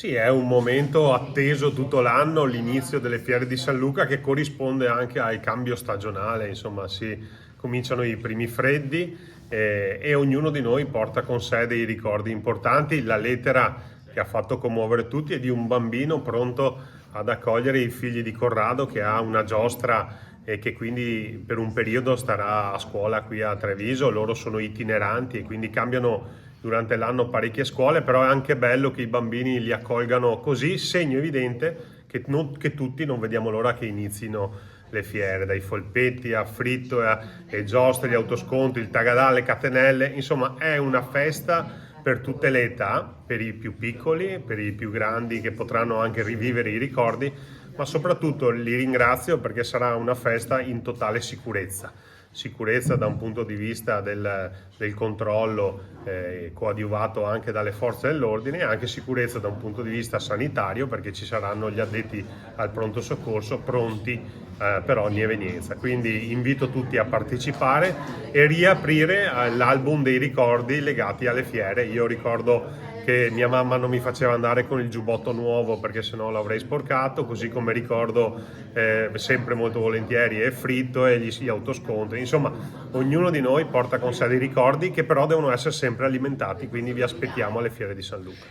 Sì, è un momento atteso tutto l'anno, l'inizio delle fiere di San Luca che corrisponde anche al cambio stagionale, insomma, cominciano i primi freddi e ognuno di noi porta con sé dei ricordi importanti. La lettera che ha fatto commuovere tutti è di un bambino pronto ad accogliere i figli di Corrado che ha una giostra e che quindi per un periodo starà a scuola qui a Treviso. Loro sono itineranti e quindi cambiano durante l'anno parecchie scuole, però è anche bello che i bambini li accolgano così, segno evidente che tutti non vediamo l'ora che inizino le fiere, dai folpetti a fritto e giostre, gli autosconti, il tagadà, le catenelle, insomma è una festa per tutte le età, per i più piccoli, per i più grandi che potranno anche rivivere i ricordi, ma soprattutto li ringrazio perché sarà una festa in totale sicurezza. Sicurezza da un punto di vista del controllo coadiuvato anche dalle forze dell'ordine e anche sicurezza da un punto di vista sanitario perché ci saranno gli addetti al pronto soccorso pronti per ogni evenienza. Quindi invito tutti a partecipare e riaprire l'album dei ricordi legati alle fiere. Io ricordo che mia mamma non mi faceva andare con il giubbotto nuovo perché sennò l'avrei sporcato, così come ricordo sempre molto volentieri è fritto e gli autoscontri. Insomma, ognuno di noi porta con sé dei ricordi che però devono essere sempre alimentati, quindi vi aspettiamo alle fiere di San Luca.